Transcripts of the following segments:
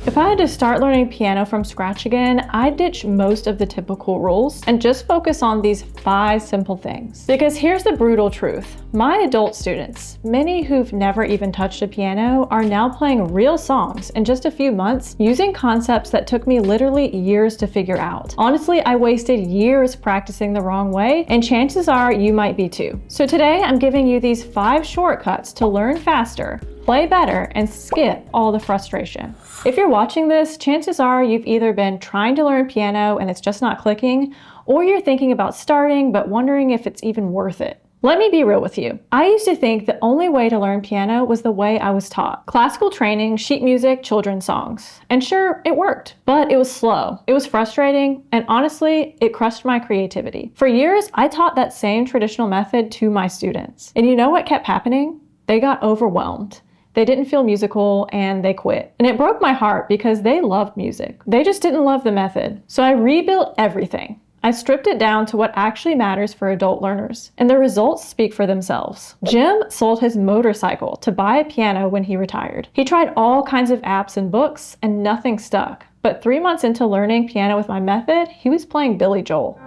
If I had to start learning piano from scratch again, I'd ditch most of the typical rules and just focus on these 5 simple things. Because here's the brutal truth. My adult students, many who've never even touched a piano, are now playing real songs in just a few months using concepts that took me literally years to figure out. Honestly, I wasted years practicing the wrong way, and chances are you might be too. So today I'm giving you these 5 shortcuts to learn faster, play better, and skip all the frustration. If you're watching this, chances are you've either been trying to learn piano and it's just not clicking, or you're thinking about starting but wondering if it's even worth it. Let me be real with you. I used to think the only way to learn piano was the way I was taught. Classical training, sheet music, children's songs. And sure, it worked, but it was slow. It was frustrating, and honestly, it crushed my creativity. For years, I taught that same traditional method to my students. And you know what kept happening? They got overwhelmed. They didn't feel musical and they quit. And it broke my heart because they loved music. They just didn't love the method. So I rebuilt everything. I stripped it down to what actually matters for adult learners. And the results speak for themselves. Jim sold his motorcycle to buy a piano when he retired. He tried all kinds of apps and books and nothing stuck. But 3 months into learning piano with my method, he was playing Billy Joel.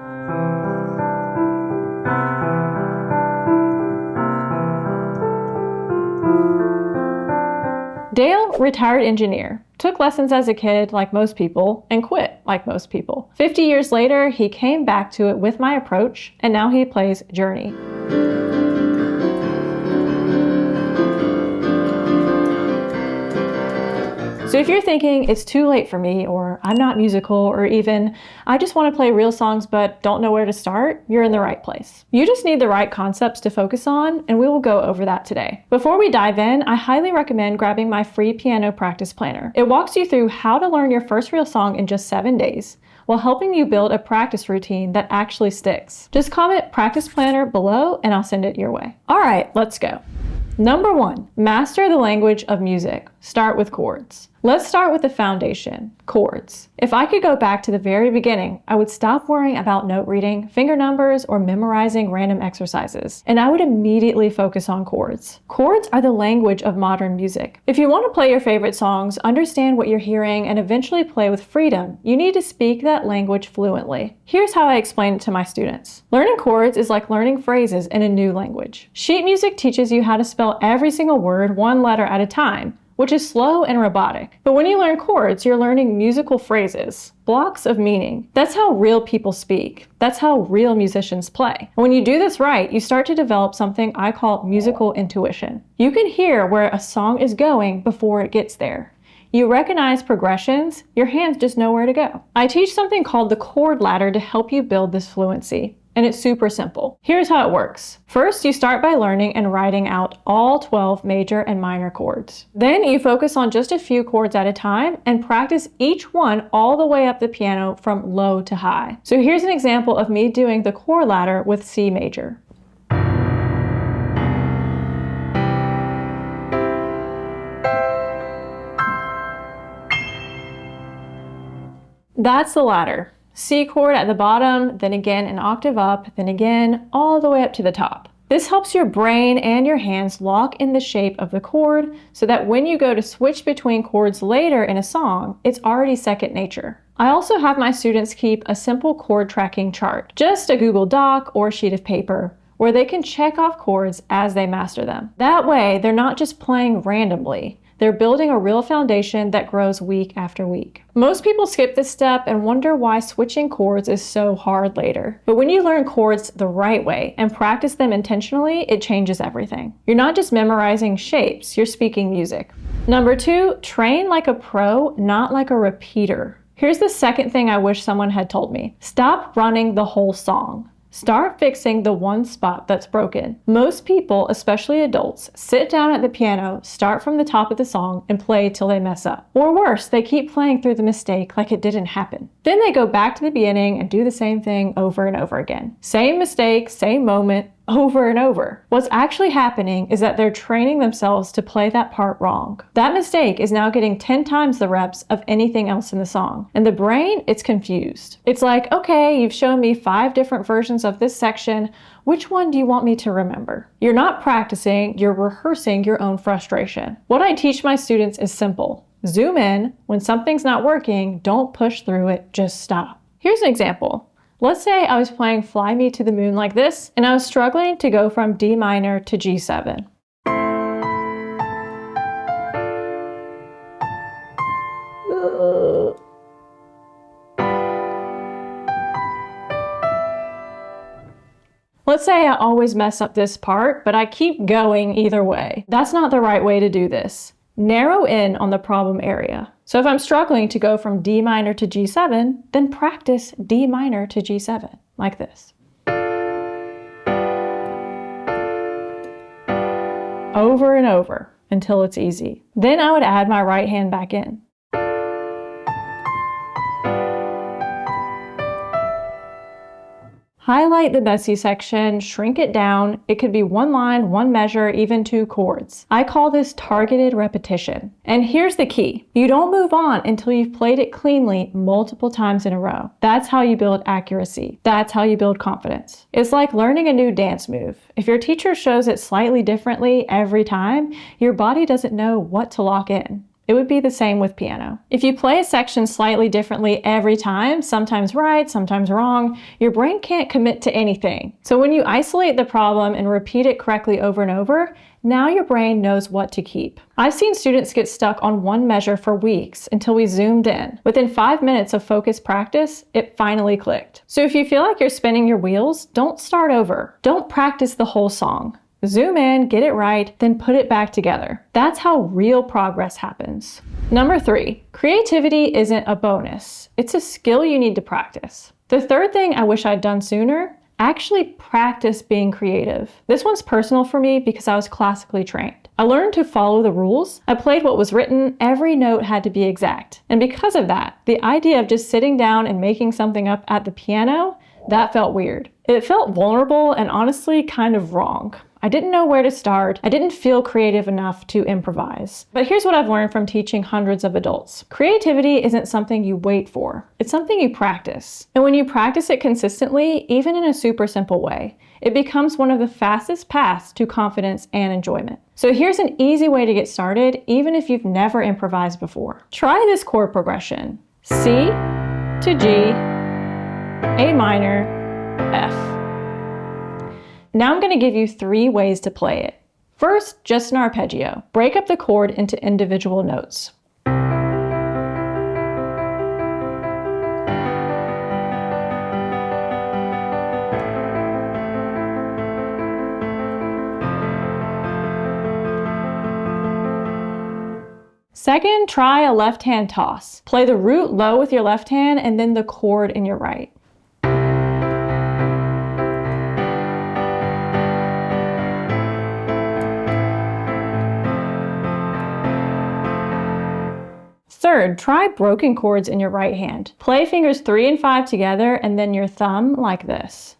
Dale, retired engineer, took lessons as a kid like most people and quit like most people. 50 years later, he came back to it with my approach, and now he plays Journey. So if you're thinking it's too late for me, or I'm not musical, or even I just want to play real songs but don't know where to start, you're in the right place. You just need the right concepts to focus on, and we will go over that today. Before we dive in, I highly recommend grabbing my free piano practice planner. It walks you through how to learn your first real song in just 7 days, while helping you build a practice routine that actually sticks. Just comment practice planner below and I'll send it your way. All right, let's go. Number 1, master the language of music. Start with chords. Let's start with the foundation, chords. If I could go back to the very beginning, I would stop worrying about note reading, finger numbers, or memorizing random exercises, and I would immediately focus on chords. Chords are the language of modern music. If you want to play your favorite songs, understand what you're hearing, and eventually play with freedom, you need to speak that language fluently. Here's how I explain it to my students. Learning chords is like learning phrases in a new language. Sheet music teaches you how to spell every single word 1 letter at a time, which is slow and robotic. But when you learn chords, you're learning musical phrases, blocks of meaning. That's how real people speak. That's how real musicians play. And when you do this right, you start to develop something I call musical intuition. You can hear where a song is going before it gets there. You recognize progressions, your hands just know where to go. I teach something called the chord ladder to help you build this fluency. And it's super simple. Here's how it works. First, you start by learning and writing out all 12 major and minor chords. Then you focus on just a few chords at a time and practice each one all the way up the piano from low to high. So here's an example of me doing the chord ladder with C major. That's the ladder. C chord at the bottom, then again an octave up, then again all the way up to the top. This helps your brain and your hands lock in the shape of the chord so that when you go to switch between chords later in a song, it's already second nature. I also have my students keep a simple chord tracking chart, just a Google Doc or sheet of paper, where they can check off chords as they master them. That way, they're not just playing randomly. They're building a real foundation that grows week after week. Most people skip this step and wonder why switching chords is so hard later. But when you learn chords the right way and practice them intentionally, it changes everything. You're not just memorizing shapes, you're speaking music. Number 2, train like a pro, not like a repeater. Here's the second thing I wish someone had told me. Stop running the whole song. Start fixing the one spot that's broken. Most people, especially adults, sit down at the piano, start from the top of the song, and play till they mess up. Or worse, they keep playing through the mistake like it didn't happen. Then they go back to the beginning and do the same thing over and over again. Same mistake, same moment, over and over. What's actually happening is that they're training themselves to play that part wrong. That mistake is now getting 10 times the reps of anything else in the song. And the brain, it's confused. It's like, okay, you've shown me 5 different versions of this section. Which one do you want me to remember? You're not practicing, you're rehearsing your own frustration. What I teach my students is simple. Zoom in. When something's not working, don't push through it, just stop. Here's an example. Let's say I was playing Fly Me to the Moon like this, and I was struggling to go from D minor to G7. Let's say I always mess up this part, but I keep going either way. That's not the right way to do this. Narrow in on the problem area. So if I'm struggling to go from D minor to G7, then practice D minor to G7, like this. Over and over until it's easy. Then I would add my right hand back in. Highlight the messy section, shrink it down. It could be one line, one measure, even 2 chords. I call this targeted repetition. And here's the key. You don't move on until you've played it cleanly multiple times in a row. That's how you build accuracy. That's how you build confidence. It's like learning a new dance move. If your teacher shows it slightly differently every time, your body doesn't know what to lock in. It would be the same with piano. If you play a section slightly differently every time, sometimes right, sometimes wrong, your brain can't commit to anything. So when you isolate the problem and repeat it correctly over and over, now your brain knows what to keep. I've seen students get stuck on one measure for weeks until we zoomed in. Within 5 minutes of focused practice, it finally clicked. So if you feel like you're spinning your wheels, don't start over. Don't practice the whole song. Zoom in, get it right, then put it back together. That's how real progress happens. Number 3, creativity isn't a bonus. It's a skill you need to practice. The third thing I wish I'd done sooner, actually practice being creative. This one's personal for me because I was classically trained. I learned to follow the rules. I played what was written. Every note had to be exact. And because of that, the idea of just sitting down and making something up at the piano, that felt weird. It felt vulnerable and honestly kind of wrong. I didn't know where to start. I didn't feel creative enough to improvise. But here's what I've learned from teaching hundreds of adults. Creativity isn't something you wait for. It's something you practice. And when you practice it consistently, even in a super simple way, it becomes one of the fastest paths to confidence and enjoyment. So here's an easy way to get started, even if you've never improvised before. Try this chord progression. C to G, A minor, F. Now I'm going to give you 3 ways to play it. First, just an arpeggio. Break up the chord into individual notes. Second, try a left hand toss. Play the root low with your left hand and then the chord in your right. Third, try broken chords in your right hand. Play fingers 3 and 5 together and then your thumb like this.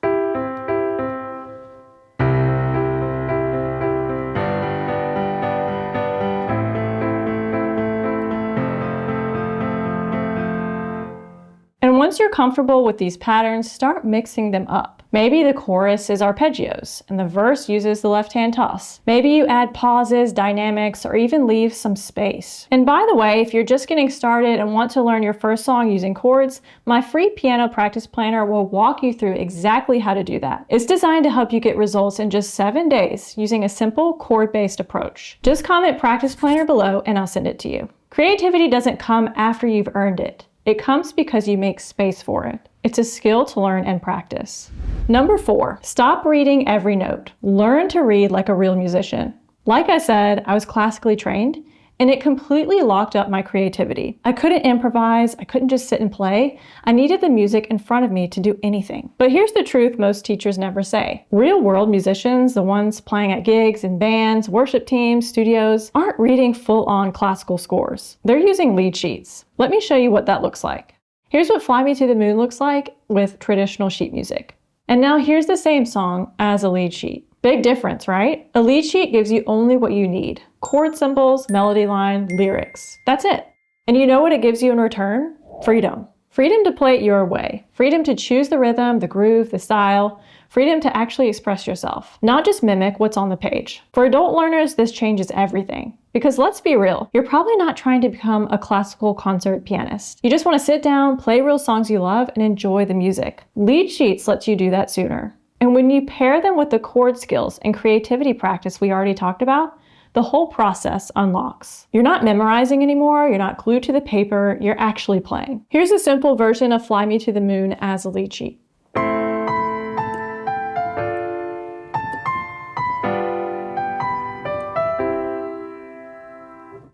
And once you're comfortable with these patterns, start mixing them up. Maybe the chorus is arpeggios and the verse uses the left hand toss. Maybe you add pauses, dynamics, or even leave some space. And by the way, if you're just getting started and want to learn your first song using chords, my free piano practice planner will walk you through exactly how to do that. It's designed to help you get results in just 7 days using a simple chord-based approach. Just comment practice planner below and I'll send it to you. Creativity doesn't come after you've earned it. It comes because you make space for it. It's a skill to learn and practice. Number 4, stop reading every note. Learn to read like a real musician. Like I said, I was classically trained, and it completely locked up my creativity. I couldn't improvise, I couldn't just sit and play. I needed the music in front of me to do anything. But here's the truth most teachers never say. Real world musicians, the ones playing at gigs and bands, worship teams, studios, aren't reading full-on classical scores. They're using lead sheets. Let me show you what that looks like. Here's what Fly Me to the Moon looks like with traditional sheet music. And now here's the same song as a lead sheet. Big difference, right? A lead sheet gives you only what you need. Chord symbols, melody line, lyrics. That's it. And you know what it gives you in return? Freedom. Freedom to play it your way. Freedom to choose the rhythm, the groove, the style. Freedom to actually express yourself, not just mimic what's on the page. For adult learners, this changes everything. Because let's be real, you're probably not trying to become a classical concert pianist. You just want to sit down, play real songs you love, and enjoy the music. Lead Sheets lets you do that sooner. And when you pair them with the chord skills and creativity practice we already talked about, the whole process unlocks. You're not memorizing anymore, you're not glued to the paper, you're actually playing. Here's a simple version of Fly Me to the Moon as a lead sheet.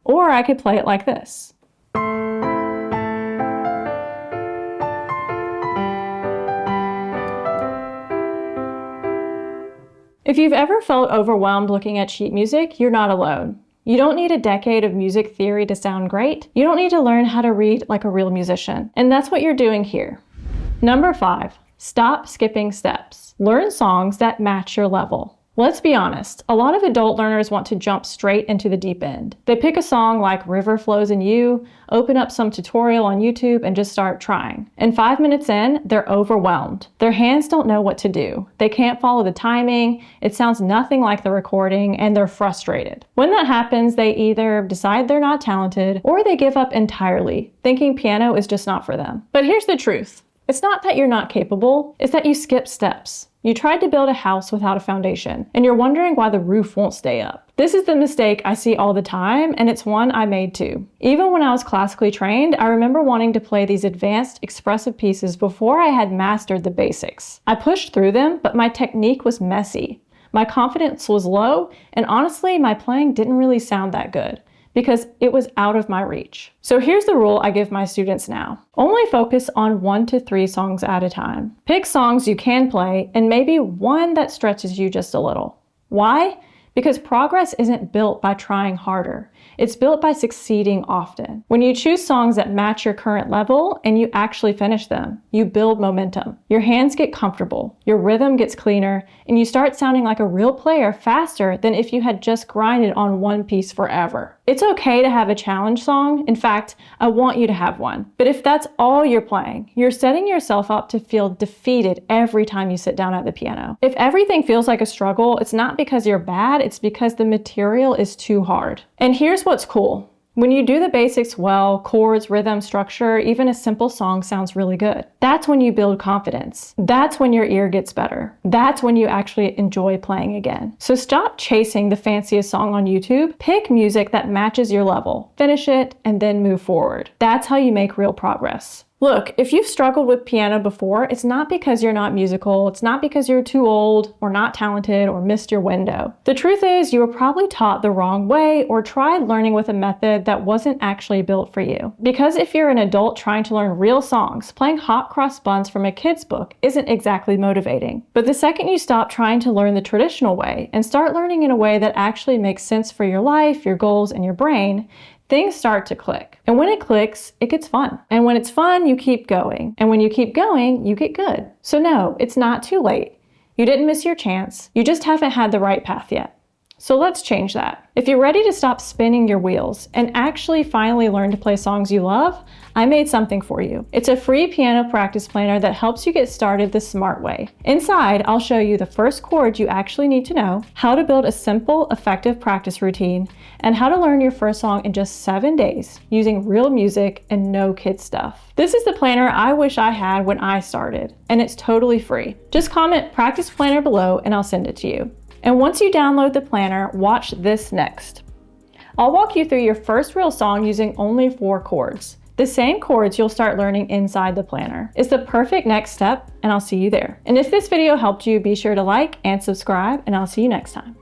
Or I could play it like this. If you've ever felt overwhelmed looking at sheet music, you're not alone. You don't need a decade of music theory to sound great. You don't need to learn how to read like a real musician. And that's what you're doing here. Number 5, stop skipping steps. Learn songs that match your level. Let's be honest, a lot of adult learners want to jump straight into the deep end. They pick a song like River Flows in You, open up some tutorial on YouTube, and just start trying. And 5 minutes in, they're overwhelmed. Their hands don't know what to do. They can't follow the timing, it sounds nothing like the recording, and they're frustrated. When that happens, they either decide they're not talented, or they give up entirely, thinking piano is just not for them. But here's the truth. It's not that you're not capable, it's that you skip steps. You tried to build a house without a foundation, and you're wondering why the roof won't stay up. This is the mistake I see all the time, and it's one I made too. Even when I was classically trained, I remember wanting to play these advanced, expressive pieces before I had mastered the basics. I pushed through them, but my technique was messy. My confidence was low, and honestly, my playing didn't really sound that good, because it was out of my reach. So here's the rule I give my students now. Only focus on 1 to 3 songs at a time. Pick songs you can play and maybe one that stretches you just a little. Why? Because progress isn't built by trying harder. It's built by succeeding often. When you choose songs that match your current level and you actually finish them, you build momentum. Your hands get comfortable, your rhythm gets cleaner, and you start sounding like a real player faster than if you had just grinded on one piece forever. It's okay to have a challenge song. In fact, I want you to have one. But if that's all you're playing, you're setting yourself up to feel defeated every time you sit down at the piano. If everything feels like a struggle, it's not because you're bad, it's because the material is too hard. And here's what's cool. When you do the basics well, chords, rhythm, structure, even a simple song sounds really good. That's when you build confidence. That's when your ear gets better. That's when you actually enjoy playing again. So stop chasing the fanciest song on YouTube. Pick music that matches your level. Finish it and then move forward. That's how you make real progress. Look, if you've struggled with piano before, it's not because you're not musical, it's not because you're too old or not talented or missed your window. The truth is you were probably taught the wrong way or tried learning with a method that wasn't actually built for you. Because if you're an adult trying to learn real songs, playing hot cross buns from a kid's book isn't exactly motivating. But the second you stop trying to learn the traditional way and start learning in a way that actually makes sense for your life, your goals, and your brain, things start to click. And when it clicks, it gets fun. And when it's fun, you keep going. And when you keep going, you get good. So no, it's not too late. You didn't miss your chance. You just haven't had the right path yet. So let's change that. If you're ready to stop spinning your wheels and actually finally learn to play songs you love, I made something for you. It's a free piano practice planner that helps you get started the smart way. Inside, I'll show you the first chords you actually need to know, how to build a simple, effective practice routine, and how to learn your first song in just 7 days using real music and no kid stuff. This is the planner I wish I had when I started, and it's totally free. Just comment practice planner below and I'll send it to you. And once you download the planner, watch this next. I'll walk you through your first real song using only 4 chords. The same chords you'll start learning inside the planner. It's the perfect next step, and I'll see you there. And if this video helped you, be sure to like and subscribe, and I'll see you next time.